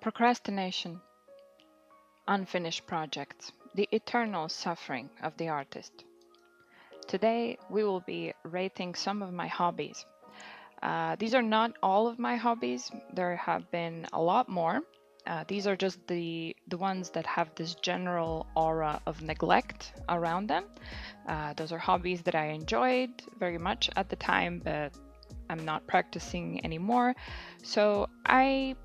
Procrastination, unfinished projects, the eternal suffering of the artist. Today, we will be rating some of my hobbies. These are not all of my hobbies, there have been a lot more. These are just the ones that have this general aura of neglect around them. Those are hobbies that I enjoyed very much at the time, but I'm not practicing anymore. So I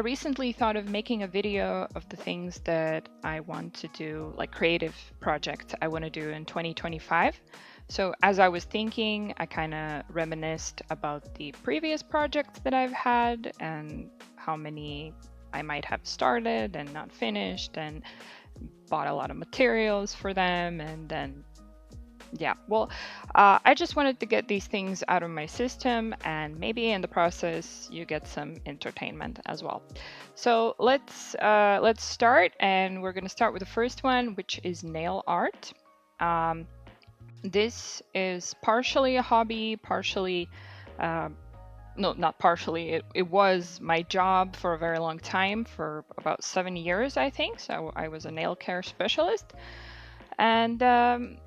recently thought of making a video of the things that I want to do, like creative projects I want to do in 2025. So as I was thinking, I kind of reminisced about the previous projects that I've had and how many I might have started and not finished, and bought a lot of materials for them, and then yeah, well, I just wanted to get these things out of my system, and maybe in the process you get some entertainment as well. So let's start, and we're gonna start with the first one, which is nail art. This is partially a hobby, partially no, not partially. It was my job for a very long time, for about 7 years, I think. So I was a nail care specialist, and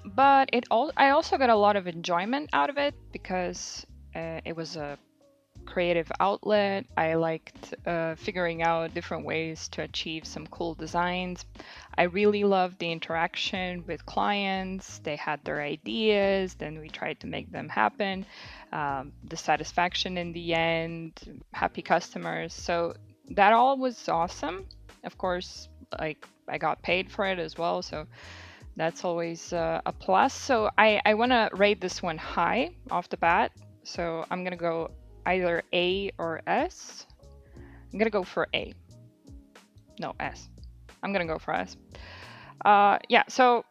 but I also got a lot of enjoyment out of it because it was a creative outlet. I liked figuring out different ways to achieve some cool designs. I really loved the interaction with clients. They had their ideas, then we tried to make them happen. The satisfaction in the end, happy customers. So that all was awesome. Of course, like I got paid for it as well, so that's always a plus. So I want to rate this one high off the bat. So I'm going to go either A or S. I'm going to go for A. No, S. I'm going to go for S. Yeah, so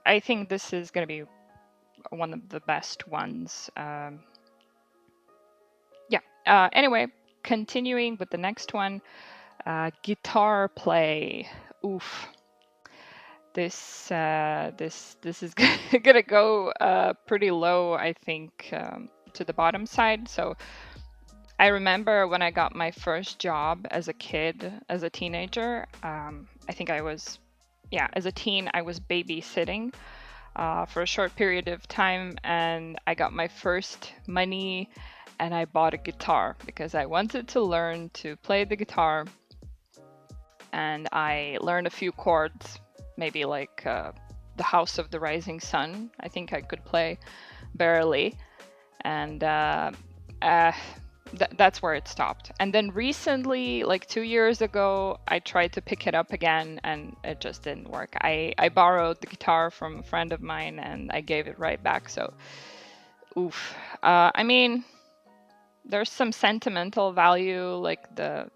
I think this is going to be one of the best ones. Anyway, continuing with the next one. Guitar play. Oof. This is gonna go pretty low, I think, to the bottom side. So I remember when I got my first job as a kid, as a teenager. I think as a teen, I was babysitting for a short period of time, and I got my first money, and I bought a guitar because I wanted to learn to play the guitar, and I learned a few chords. Maybe like the House of the Rising Sun. I think I could play barely, and that's where it stopped. And then recently, like 2 years ago, I tried to pick it up again, and it just didn't work. I borrowed the guitar from a friend of mine, and I gave it right back. So, oof. I mean, there's some sentimental value, like the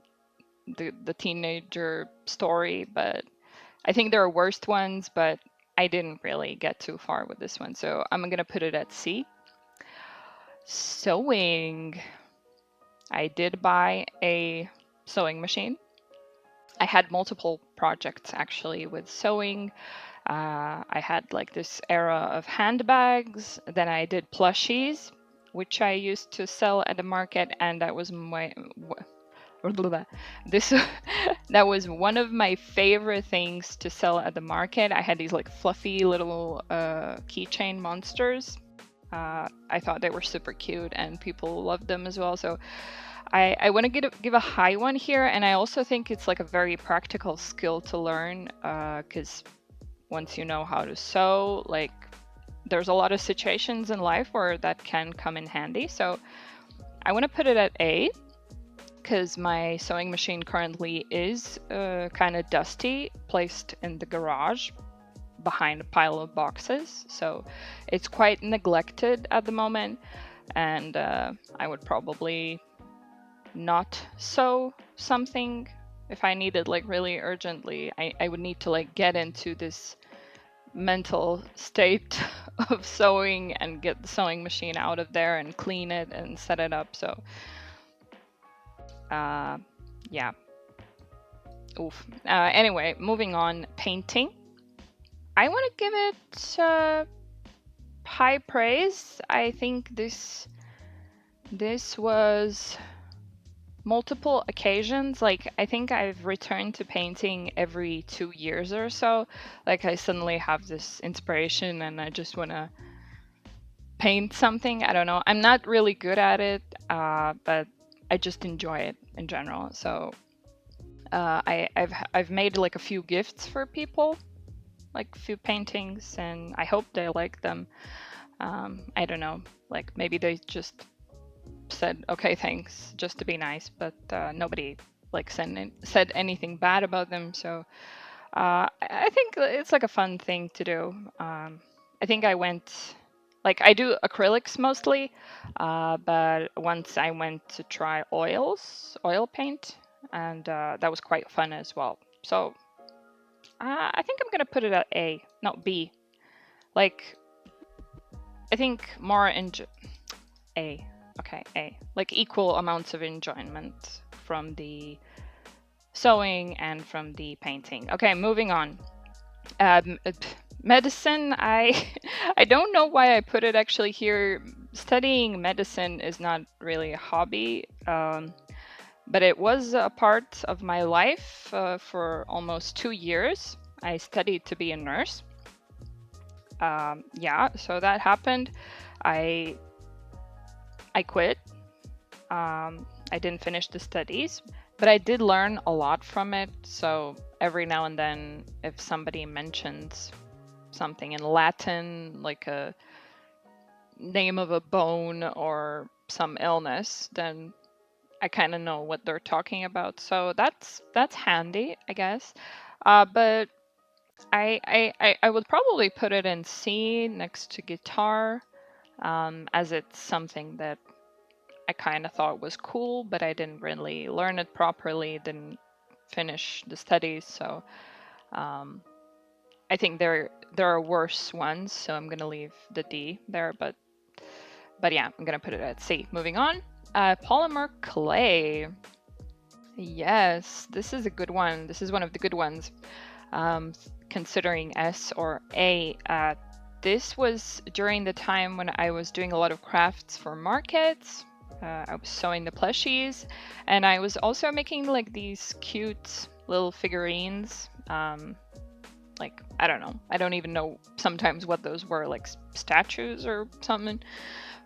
teenager story, but I think there are worse ones, but I didn't really get too far with this one. So I'm going to put it at C. Sewing. I did buy a sewing machine. I had multiple projects actually with sewing. I had like this era of handbags. Then I did plushies, which I used to sell at the market, and that was this that was one of my favorite things to sell at the market. I had these like fluffy little keychain monsters. I thought they were super cute, and people loved them as well. So I want to give a high one here, and I also think it's like a very practical skill to learn, because once you know how to sew, like there's a lot of situations in life where that can come in handy. So I want to put it at A, because my sewing machine currently is kind of dusty, placed in the garage behind a pile of boxes. So it's quite neglected at the moment, and I would probably not sew something if I needed like really urgently. I would need to like get into this mental state of sewing and get the sewing machine out of there and clean it and set it up. So yeah. Oof. Anyway, moving on. Painting. I want to give it high praise. I think this was multiple occasions. Like, I think I've returned to painting every 2 years or so. Like, I suddenly have this inspiration and I just want to paint something. I don't know. I'm not really good at it, but I just enjoy it in general. So I've made like a few gifts for people, like a few paintings, and I hope they like them. I don't know. Like, maybe they just said okay, thanks, just to be nice, but nobody like said anything bad about them. So I think it's like a fun thing to do. I think I went, like, I do acrylics mostly, but once I went to try oil paint, and that was quite fun as well. So I think I'm gonna put it at A, not B. Like, I think more A. Okay, A. Like, equal amounts of enjoyment from the sewing and from the painting. Okay, moving on. Medicine, I I don't know why I put it actually here. Studying medicine is not really a hobby, but it was a part of my life for almost 2 years. I studied to be a nurse. Yeah, so that happened. I quit. I didn't finish the studies, but I did learn a lot from it. So every now and then, if somebody mentions something in Latin, like a name of a bone or some illness, then I kind of know what they're talking about. So that's handy, I guess. But I would probably put it in C next to guitar, as it's something that I kind of thought was cool, but I didn't really learn it properly, didn't finish the studies. So I think there are worse ones, so I'm gonna leave the D there. But yeah, I'm gonna put it at C. Moving on, polymer clay. Yes, this is a good one. This is one of the good ones. Considering S or A. This was during the time when I was doing a lot of crafts for markets. I was sewing the plushies, and I was also making like these cute little figurines. Like, I don't know. I don't even know sometimes what those were, like statues or something.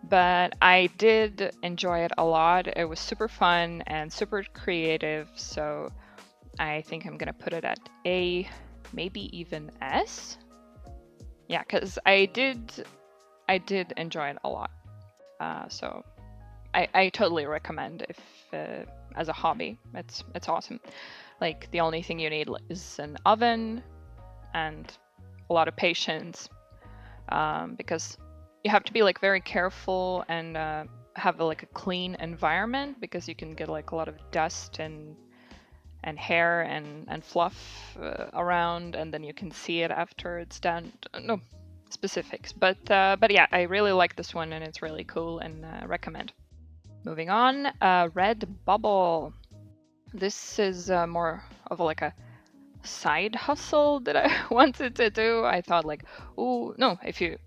But I did enjoy it a lot. It was super fun and super creative. So I think I'm gonna put it at A, maybe even S. Yeah, because I did enjoy it a lot. So I totally recommend, if as a hobby. It's awesome. Like, the only thing you need is an oven and a lot of patience, because you have to be like very careful and have like a clean environment, because you can get like a lot of dust and hair and fluff around, and then you can see it after it's done. No specifics, but yeah, I really like this one and it's really cool, and recommend. Moving on, red bubble. This is more of like a side hustle that I wanted to do. I thought like, oh no,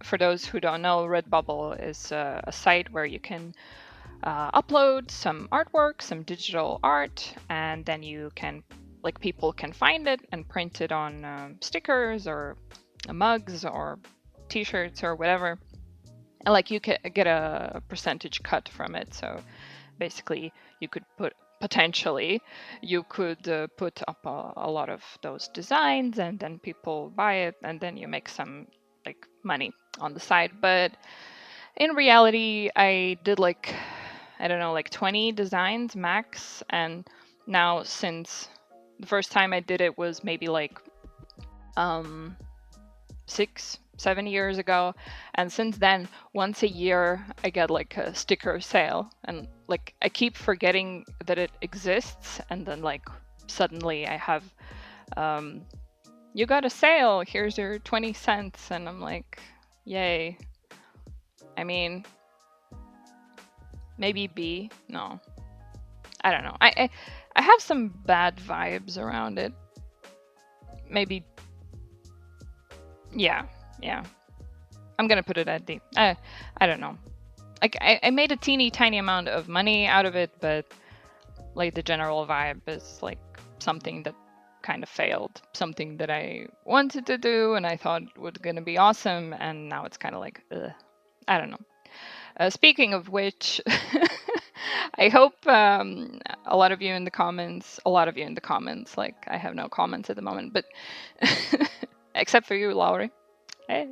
for those who don't know, Redbubble is a site where you can upload some artwork, some digital art, and then you can, like, people can find it and print it on stickers or mugs or t-shirts or whatever, and like you can get a percentage cut from it. So basically you could potentially put up a lot of those designs, and then people buy it, and then you make some like money on the side. But in reality, I did like, I don't know, like 20 designs max, and now, since the first time I did it was maybe like 6-7 years ago, and since then, once a year I get like a sticker sale, and like I keep forgetting that it exists, and then like suddenly I have you got a sale, here's your 20 cents, and I'm like, yay. I mean, maybe B. No, I don't know. I have some bad vibes around it. Maybe, yeah. I'm gonna put it at D. I don't know. Like, I made a teeny tiny amount of money out of it, but like the general vibe is like something that kind of failed, something that I wanted to do and I thought was going to be awesome, and now it's kind of like, ugh, I don't know. Speaking of which, I hope a lot of you in the comments, like I have no comments at the moment, but except for you, Laurie. Hey.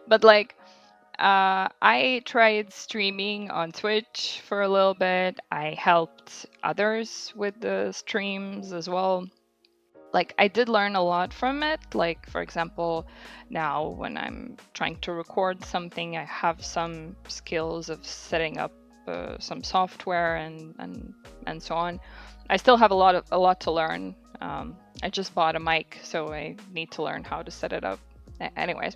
But like, I tried streaming on Twitch for a little bit. I helped others with the streams as well. Like, I did learn a lot from it. Like, for example, now when I'm trying to record something, I have some skills of setting up some software and so on. I still have a lot to learn. I just bought a mic, so I need to learn how to set it up. Anyways,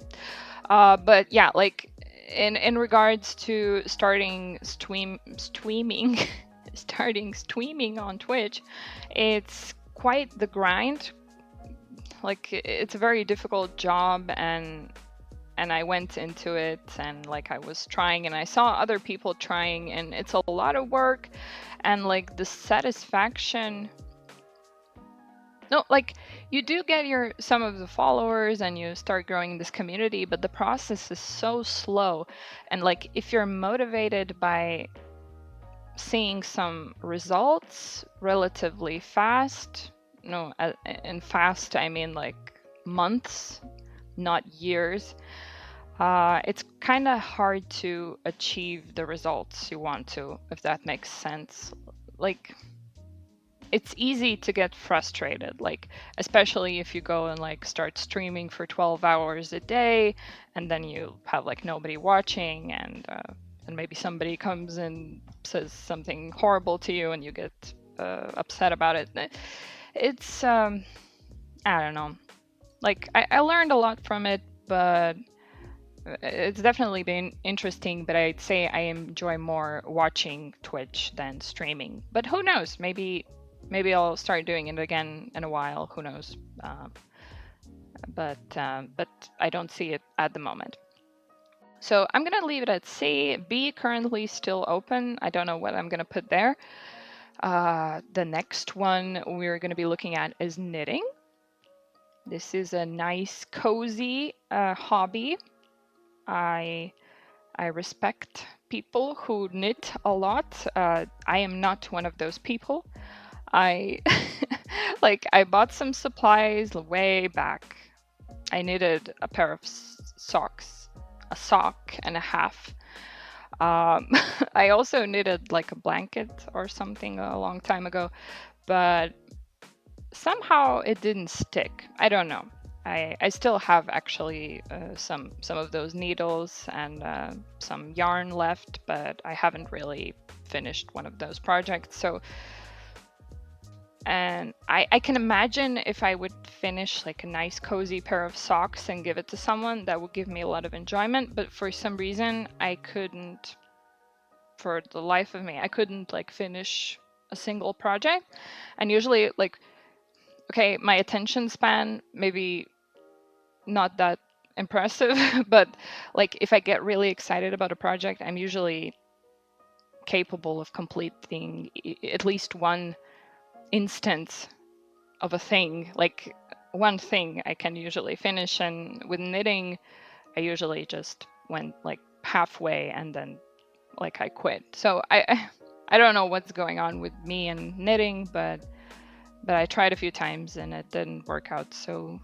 but yeah, like in regards to starting streaming, starting streaming on Twitch, it's quite the grind. Like, it's a very difficult job, and I went into it and like I was trying and I saw other people trying, and it's a lot of work, and like the satisfaction. No, like you do get some of the followers and you start growing this community, but the process is so slow. And like if you're motivated by seeing some results relatively fast, no, and fast I mean like months, not years, it's kind of hard to achieve the results you want to, if that makes sense. Like, it's easy to get frustrated, like especially if you go and like start streaming for 12 hours a day and then you have like nobody watching, and maybe somebody comes and says something horrible to you and you get upset about it. It's I don't know, like I learned a lot from it, but it's definitely been interesting, but I'd say I enjoy more watching Twitch than streaming. But who knows, maybe I'll start doing it again in a while. Who knows? But I don't see it at the moment. So I'm gonna leave it at C. B currently still open. I don't know what I'm gonna put there. The next one we're gonna be looking at is knitting. This is a nice, cozy hobby. I respect people who knit a lot. I am not one of those people. I I bought some supplies way back. I knitted a pair of socks, a sock and a half. I also knitted like a blanket or something a long time ago, but somehow it didn't stick. I don't know. I still have actually some of those needles and some yarn left, but I haven't really finished one of those projects. So, and I can imagine if I would finish like a nice cozy pair of socks and give it to someone, that would give me a lot of enjoyment. But for some reason, I couldn't, for the life of me, I couldn't like finish a single project. And usually like, okay, my attention span maybe not that impressive, but like if I get really excited about a project, I'm usually capable of completing at least one instance of a thing, like one thing I can usually finish. And with knitting, I usually just went like halfway and then like I quit. So I don't know what's going on with me and knitting, but I tried a few times and it didn't work out. So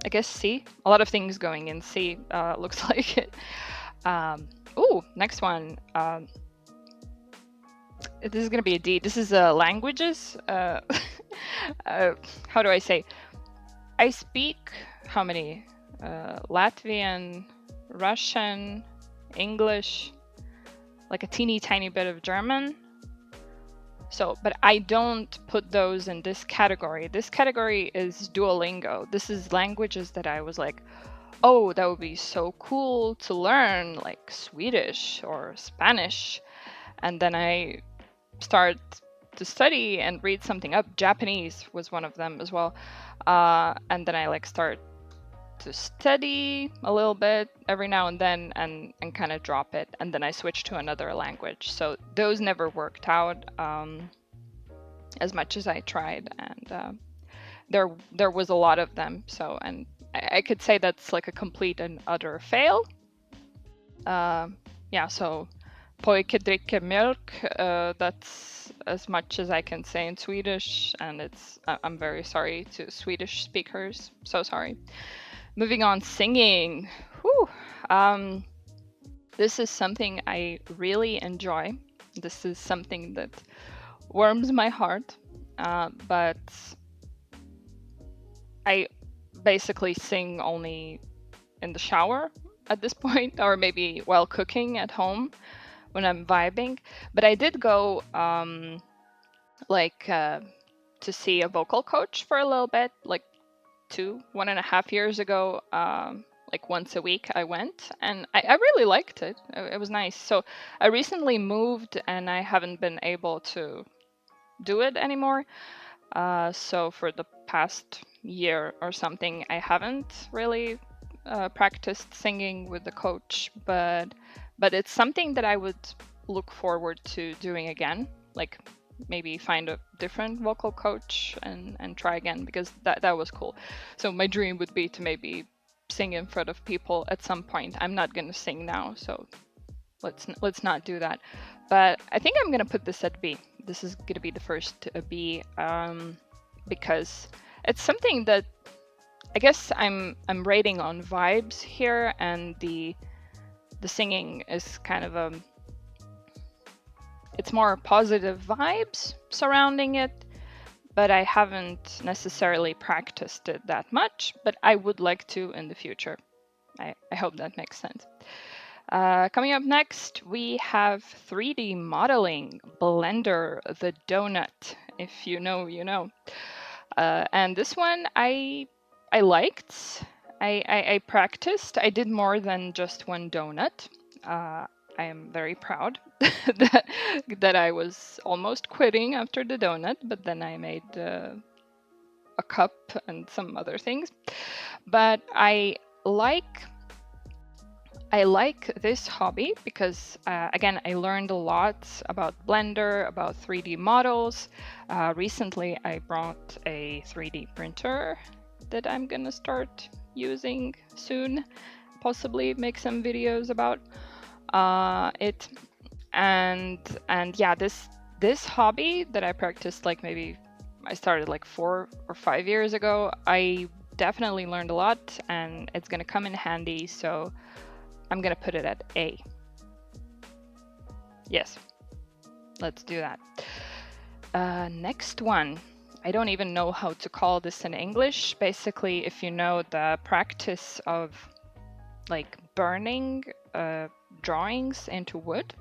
I guess C. A lot of things going in C, looks like it. Ooh, next one. This is going to be a D. This is languages. How do I say? I speak how many? Latvian, Russian, English, like a teeny tiny bit of German. So, but I don't put those in this category. This category is Duolingo. This is languages that I was like, oh, that would be so cool to learn, like Swedish or Spanish. And then I start to study and read something up. Japanese was one of them as well. And then I like start to study a little bit every now and then and kind of drop it. And then I switched to another language. So those never worked out as much as I tried. And there was a lot of them. So, and I could say that's like a complete and utter fail. Yeah, so pojke dricker mjölk, that's as much as I can say in Swedish, and I'm very sorry to Swedish speakers, so sorry. Moving on, singing. Whew. This is something I really enjoy. This is something that warms my heart, but I basically sing only in the shower at this point, or maybe while cooking at home when I'm vibing. But I did go to see a vocal coach for a little bit, like 1.5 years ago. Like once a week I went, and I really liked it. It was nice. So I recently moved and I haven't been able to do it anymore. So for the past year or something, I haven't really practiced singing with the coach, but it's something that I would look forward to doing again. Like maybe find a different vocal coach and try again, because that was cool. So my dream would be to maybe sing in front of people at some point. I'm not gonna sing now, so let's not do that. But I think I'm gonna put this at B. This is gonna be the first B, because it's something that I guess I'm rating on vibes here, and the singing is kind of it's more positive vibes surrounding it, but I haven't necessarily practiced it that much, but I would like to in the future. I hope that makes sense. Coming up next, we have 3D modeling, Blender, the donut. If you know, you know. And this one I liked. I practiced. I did more than just one donut. I am very proud that I was almost quitting after the donut, but then I made a cup and some other things. But I like this hobby because, again, I learned a lot about Blender, about 3D models. Recently, I brought a 3D printer that I'm gonna start using soon, possibly make some videos about it. And yeah, this hobby that I practiced, like maybe I started like 4 or 5 years ago, I definitely learned a lot, and it's gonna come in handy. So I'm gonna put it at A. Yes, let's do that. Next one. I don't even know how to call this in English. Basically, if you know the practice of like burning drawings into wood,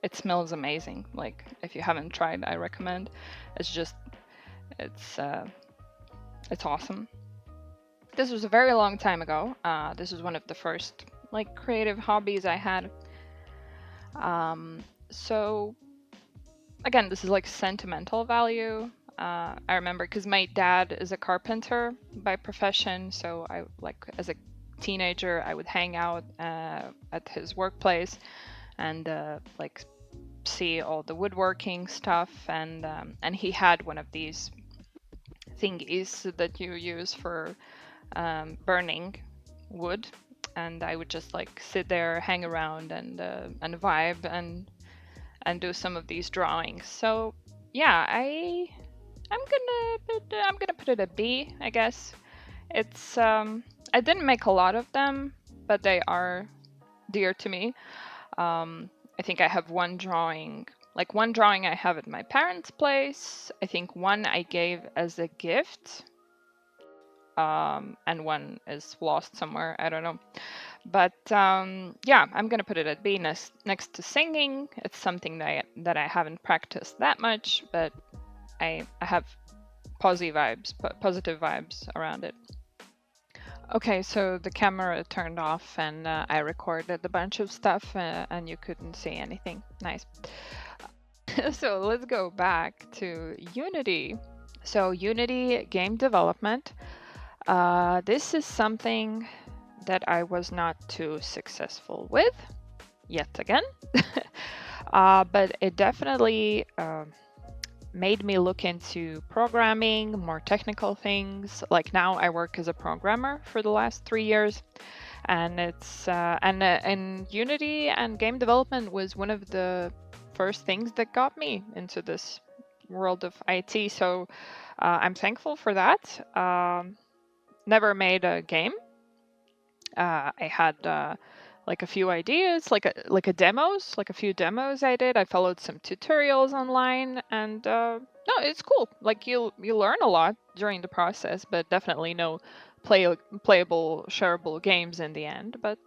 it smells amazing. Like if you haven't tried, I recommend. It's awesome. This was a very long time ago. This was one of the first like creative hobbies I had. So again, this is like sentimental value. I remember because my dad is a carpenter by profession, so I like as a teenager I would hang out at his workplace and like see all the woodworking stuff, and he had one of these thingies that you use for burning wood, and I would just like sit there, hang around, and vibe and do some of these drawings. So yeah, I'm gonna put it a B, I guess. It's I didn't make a lot of them, but they are dear to me. I think I have one drawing I have at my parents' place. I think one I gave as a gift. And one is lost somewhere, I don't know. But yeah, I'm gonna put it at B next to singing. It's something that I haven't practiced that much, but I have positive vibes around it. Okay, so the camera turned off and I recorded a bunch of stuff and you couldn't see anything. Nice. So let's go back to Unity. So Unity game development. This is something that I was not too successful with, yet again. But it definitely made me look into programming, more technical things. Like now I work as a programmer for the last 3 years, and and Unity and game development was one of the first things that got me into this world of IT. So I'm thankful for that. Never made a game. I had like a few ideas, like a few demos I did. I followed some tutorials online, and no, it's cool. Like you learn a lot during the process, but definitely no playable, shareable games in the end. But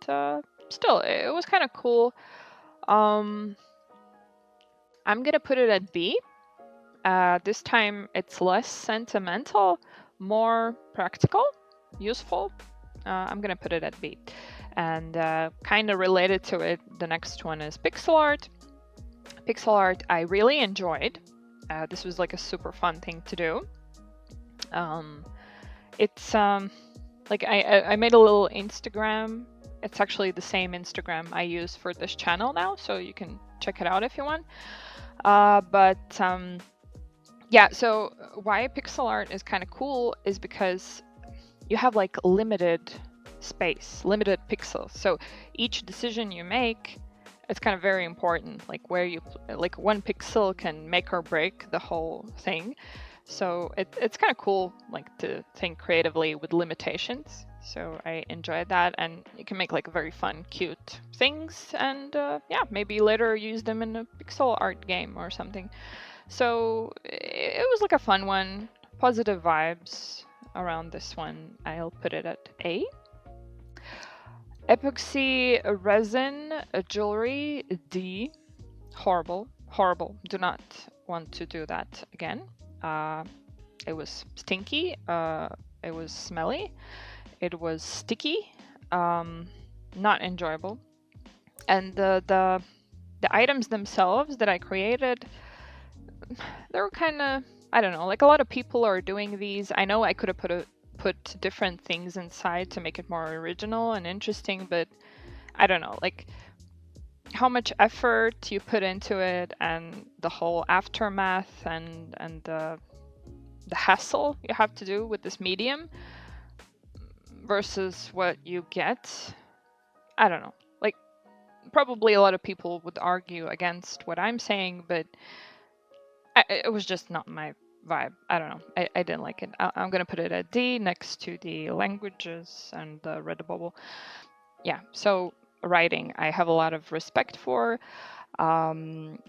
still, it was kind of cool. I'm gonna put it at B. This time it's less sentimental, more practical, useful. I'm gonna put it at B. And kind of related to it, the next one is pixel art. Pixel art I really enjoyed. This was like a super fun thing to do. It's like I made a little Instagram. It's actually the same Instagram I use for this channel now, so you can check it out if you want. Yeah, so why pixel art is kind of cool is because you have like limited space, limited pixels. So each decision you make, it's kind of very important, like where you, like one pixel can make or break the whole thing. So it's kind of cool, like to think creatively with limitations. So I enjoyed that, and you can make like very fun, cute things, and yeah, maybe later use them in a pixel art game or something. So it was like a fun one, positive vibes around this one. I'll put it at A. Epoxy resin jewelry, D. Horrible, horrible. Do not want to do that again. It was stinky. It was smelly. It was sticky. Not enjoyable. And the items themselves that I created, they were kind of, I don't know, like a lot of people are doing these. I know I could have put different things inside to make it more original and interesting, but I don't know, like how much effort you put into it and the whole aftermath and the hassle you have to do with this medium versus what you get. I don't know. Like probably a lot of people would argue against what I'm saying, but it was just not my vibe. I don't know. I didn't like it. I'm gonna put it at D next to the languages and the Redbubble. Yeah. So writing, I have a lot of respect for. It's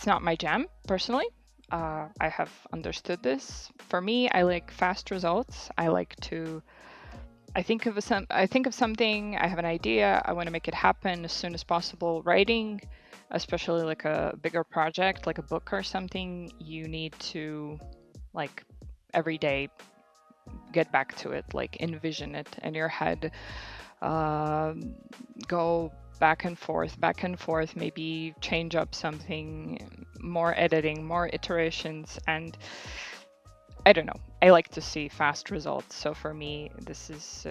not my jam personally. I have understood this. For me, I like fast results. I like to. I think of something. I have an idea. I want to make it happen as soon as possible. Writing, especially like a bigger project, like a book or something, you need to, like, every day get back to it, like envision it in your head, go back and forth, maybe change up something, more editing, more iterations, and I don't know. I like to see fast results. So for me, this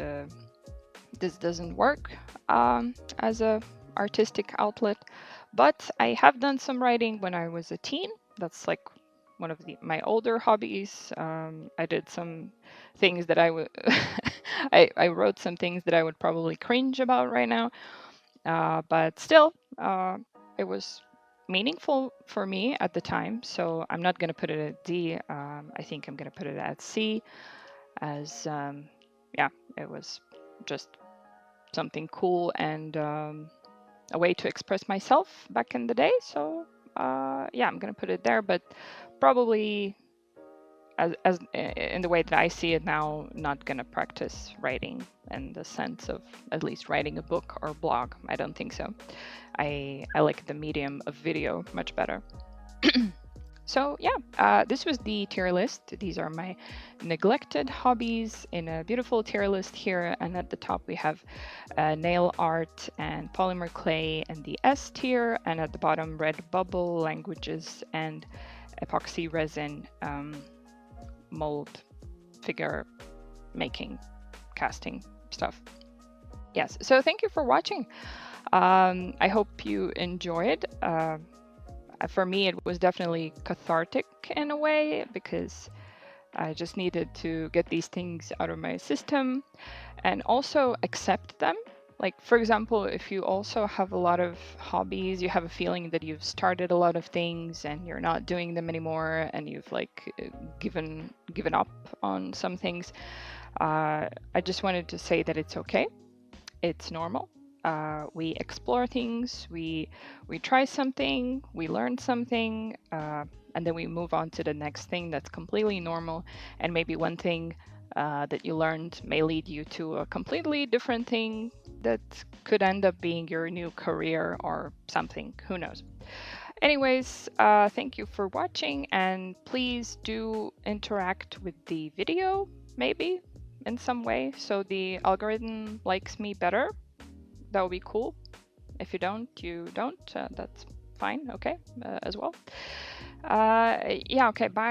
doesn't work as a artistic outlet. But I have done some writing when I was a teen. That's like one of my older hobbies. I did some things that I would I wrote some things that I would probably cringe about right now. But still, it was meaningful for me at the time. So I'm not going to put it at D. I think I'm going to put it at C, as yeah, it was just something cool and a way to express myself back in the day. So yeah, I'm going to put it there, but probably as in the way that I see it now, not going to practice writing in the sense of at least writing a book or blog. I don't think so. I like the medium of video much better. So yeah, this was the tier list. These are my neglected hobbies in a beautiful tier list here. And at the top we have nail art and polymer clay and the S tier. And at the bottom, Redbubble, languages, and epoxy resin, mold, figure making, casting stuff. Yes, so thank you for watching. I hope you enjoyed. For me, it was definitely cathartic in a way, because I just needed to get these things out of my system and also accept them. Like, for example, if you also have a lot of hobbies, you have a feeling that you've started a lot of things and you're not doing them anymore, and you've like given up on some things. I just wanted to say that it's okay. It's normal. We explore things, we try something, we learn something, and then we move on to the next thing that's completely normal. And maybe one thing that you learned may lead you to a completely different thing that could end up being your new career or something. Who knows? Anyways, thank you for watching, and please do interact with the video, maybe in some way, so the algorithm likes me better. That would be cool. If you don't, you don't. That's fine. Okay, as well. Yeah. Okay. Bye.